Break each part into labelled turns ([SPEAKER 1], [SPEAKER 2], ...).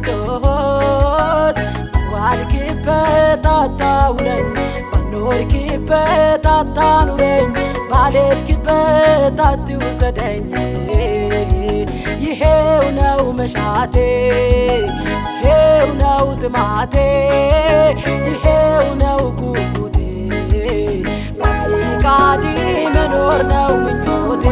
[SPEAKER 1] ቅዱስ ባልዋልክበት አታውለኝ ባልኖርክበት አታኑረኝ ባልሄድክበት አትውሰደኝ ይሄው ነው መሻቴ ይሄው ነው ጥማቴ ይሄው ነው ጉጉቴ በፍቃድ መኖር ነው ምኞቴ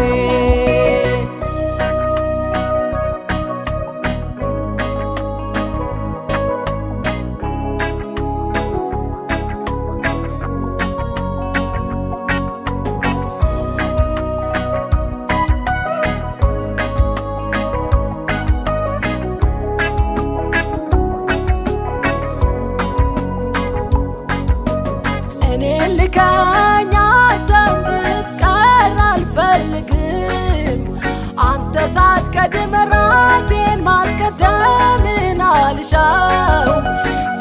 [SPEAKER 1] ልካኝ አንተ እንድትቀር አልፈልግም አንተ ሳትቀድም ራሴን ማስቀደምን አልሻው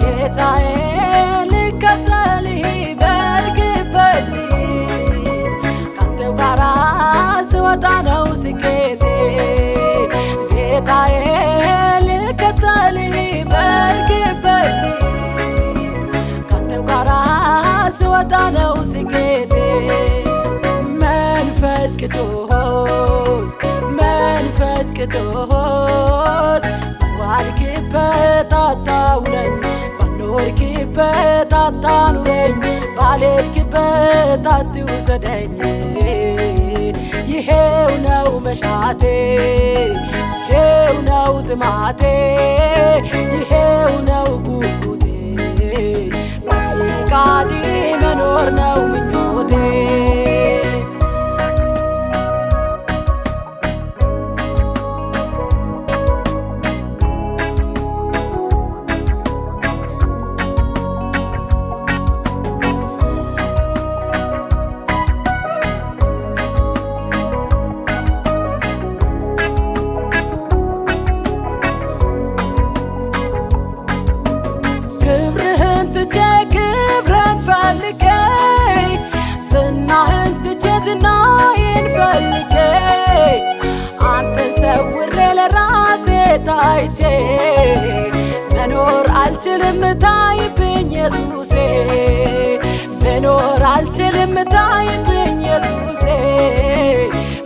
[SPEAKER 1] ጌታዬ ልከተልህ በሄድክበት ልሂድ ካንተው ጋር ስወጣ ነው ስኬቴ ጌታዬ ልከተልህ በሄድክበት ልሂድ ካንተው ጋር ስወጣ ነው ስኬቴ መንፈስ ቅዱስ መንፈስ ቅዱስ ባልዋልክበት አታውለኝ ባልኖርክበት አታኑረኝ ባልሄድክበት አትውሰደኝ ይሄው ነው መሻቴ ይሄው ነው ጥማቴ ይሄው ነው ጉጉቴ በፍቃድ መኖር ነው ምኞቴ ክብርህን ትቼ ክብርን ፈልጌ ዝናህን ትቼ ዝናዬን ፈልጌ አንተን ሰውሬ ለራሴ ታይቼ መኖር አልችልም ታይብኝ ኢየሱሴ መኖር አልችልም ታይብኝ ኢየሱሴ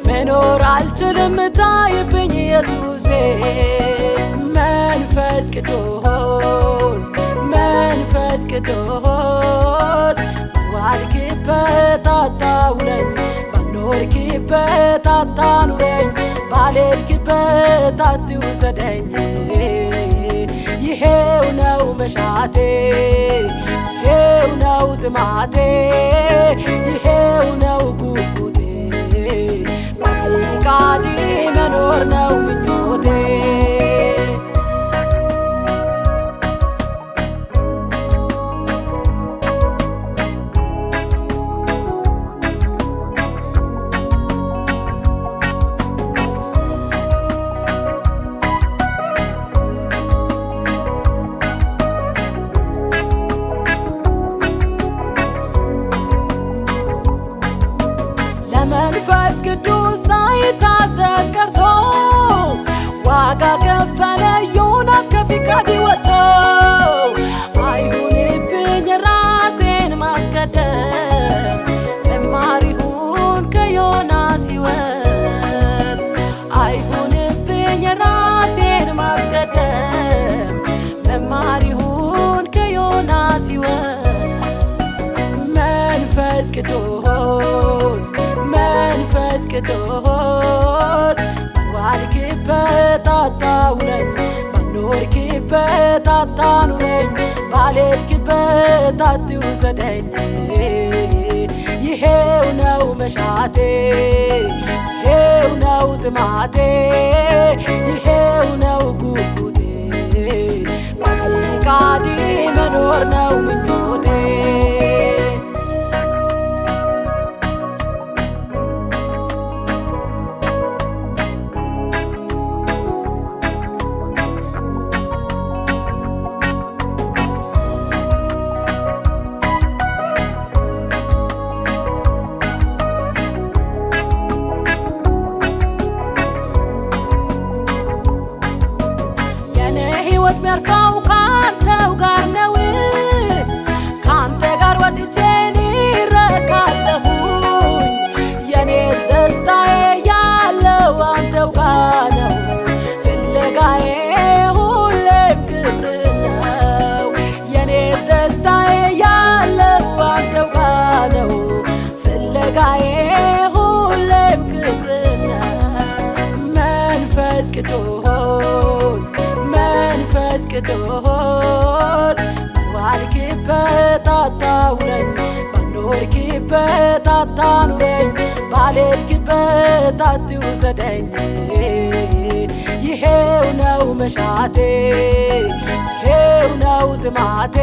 [SPEAKER 1] መኖር አልችልም ታይብኝ ኢየሱሴ መንፈስ ቅዱስ መንፈስ ቅዱስ ባልዋልክበት አታውለኝ ባልኖርክበት አታኑረኝ ባልሄድክበት አትውሰደኝ ይሄው ነው መሻቴ ይሄው ነው ጥማቴ ይሄው ነው ጉጉቴ በፍቃድ መኖር ነው ምኞቴ መንፈስ ቅዱስ ሳይታዘዝ ቀርቶ ዋጋ ከፈለ ዮናስ ከፍቃድ ወጥቶ አይሁንብኝ ራሴን ማስቀደም መማር ይሁን ከዮናስ ሕይወት አይሁንብኝ ራሴን ማስቀደም መማር ይሁን ከዮናስ ሕይወት መንፈስ ቅዱስ መንፈስ ቅዱስ ባልዋልክበት አታውለኝ ባልኖርክበት አታኑረኝ ባልሄድክበት አትውሰደኝ ይሄው ነው መሻቴ ይሄው ነው ጥማቴ ይሄው ነው ጉጉቴ በፍቃድ መኖር ነው ምኞቴ ባልሄድክበት አታኑረኝ ባልሄድክበት አትውሰደኝ ይሄው ነው መሻቴ ይሄው ነው ጥማቴ